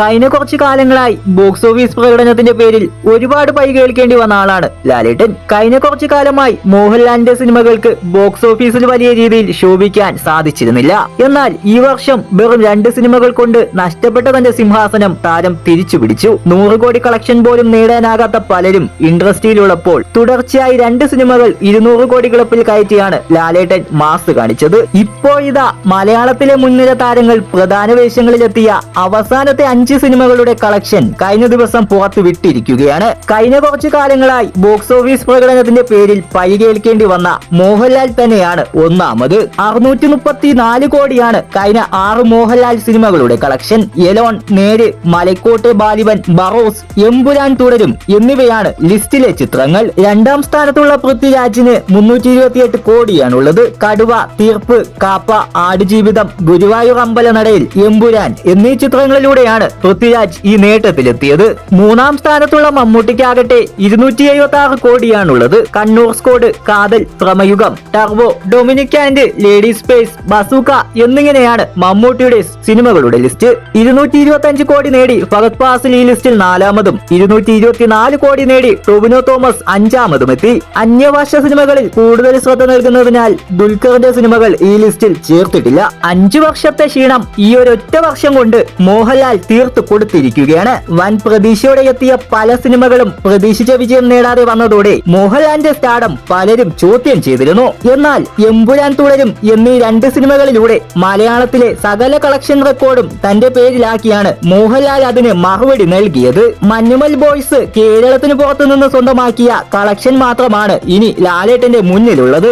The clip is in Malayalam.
കഴിഞ്ഞ കുറച്ചു കാലങ്ങളായി ബോക്സ് ഓഫീസ് പ്രകടനത്തിന്റെ പേരിൽ ഒരുപാട് പൈ കേൾക്കേണ്ടി വന്ന ആളാണ് ലാലേട്ടൻ. കഴിഞ്ഞ കുറച്ചു കാലമായി മോഹൻലാലിന്റെ സിനിമകൾക്ക് ബോക്സ് ഓഫീസിൽ വലിയ രീതിയിൽ ശോഭിക്കാൻ സാധിച്ചിരുന്നില്ല. എന്നാൽ ഈ വർഷം വെറും 2 സിനിമകൾ കൊണ്ട് നഷ്ടപ്പെട്ട തന്റെ സിംഹാസനം താരം തിരിച്ചുപിടിച്ചു. 100 കോടി കളക്ഷൻ പോലും നേടാനാകാത്ത പലരും ഇൻഡസ്ട്രിയിലുള്ളപ്പോൾ തുടർച്ചയായി 2 സിനിമകൾ 200 കോടി ക്ലബിൽ കയറ്റിയാണ് ലാലേട്ടൻ മാസ് കാണിച്ചത്. ഇപ്പോഴിതാ മലയാളത്തിലെ മുൻനിര താരങ്ങൾ പ്രധാന വേഷങ്ങളിലെത്തിയ അവസാനത്തെ 5 സിനിമകളുടെ കളക്ഷൻ കഴിഞ്ഞ ദിവസം പുറത്തു വിട്ടിരിക്കുകയാണ്. കഴിഞ്ഞ കുറച്ചു കാലങ്ങളായി ബോക്സ് ഓഫീസ് പ്രകടനത്തിന്റെ പേരിൽ പൈ കേൾക്കേണ്ടി വന്ന മോഹൻലാൽ തന്നെയാണ് ഒന്നാമത്. 634 കോടിയാണ് കഴിഞ്ഞ 6 മോഹൻലാൽ സിനിമകളുടെ കളക്ഷൻ. എലോൺ, നേര്, മലക്കോട്ടെ ബാലിബൻ, ബറോസ്, എമ്പുരാൻ തുടരും എന്നിവയാണ് ലിസ്റ്റിലെ ചിത്രങ്ങൾ. 2ാം സ്ഥാനത്തുള്ള പൃഥ്വിരാജിന് 328 കോടിയാണുള്ളത്. കടുവ, തീർപ്പ്, കാപ്പ, ആടുജീവിതം, ഗുരുവായൂർ അമ്പലനടയിൽ, എമ്പുരാൻ എന്നീ ചിത്രങ്ങളിലൂടെയാണ് പൃഥ്വിരാജ് ഈ നേട്ടത്തിലെത്തിയത്. 3ാം സ്ഥാനത്തുള്ള മമ്മൂട്ടിക്കാകട്ടെ 276 കോടിയാണുള്ളത്. Kannur squad, Kaathal, Bramayugam, turbo, Dominic and ladies സ്പേസ്, ബസൂക്ക എന്നിങ്ങനെയാണ് മമ്മൂട്ടിയുടെ സിനിമകളുടെ ലിസ്റ്റ്. 225 കോടി നേടി ഫഹദ് ഫാസിൽ ഈ ലിസ്റ്റിൽ 4ാമതും 224 കോടി നേടി ടൊവിനോ തോമസ് 5ാമതും എത്തി. അന്യഭാഷ സിനിമകളിൽ കൂടുതൽ ശ്രദ്ധ നൽകുന്നതിനാൽ ദുൽഖറിന്റെ സിനിമകൾ ഈ ലിസ്റ്റിൽ ചേർത്തിട്ടില്ല. 5 വർഷത്തെ ക്ഷീണം ഈ ഒരൊറ്റ വർഷം കൊണ്ട് മോഹൻലാൽ തീർത്തു കൊടുത്തിരിക്കുകയാണ്. വൻ പ്രതീക്ഷയോടെ എത്തിയ പല സിനിമകളും പ്രതീക്ഷിച്ച വിജയം നേടാതെ വന്നതോടെ മോഹൻലാലിന്റെ സ്റ്റാർഡം പലരും ചോദ്യം ചെയ്തിരുന്നു. എന്നാൽ എമ്പുരാൻ തുടരും എന്നീ 2 സിനിമകളിലൂടെ മലയാളത്തിലെ സകല കളക്ഷൻ റെക്കോർഡും തന്റെ പേരിലാക്കിയാണ് മോഹൻലാൽ അതിന് മറുപടി നൽകിയത്. മഞ്ഞുമൽ ബോയ്സ് കേരളത്തിന് പുറത്തുനിന്ന് സ്വന്തമാക്കിയ കളക്ഷൻ മാത്രമാണ് ഇനി ലാലേട്ടന്റെ മുന്നിലുള്ളത്.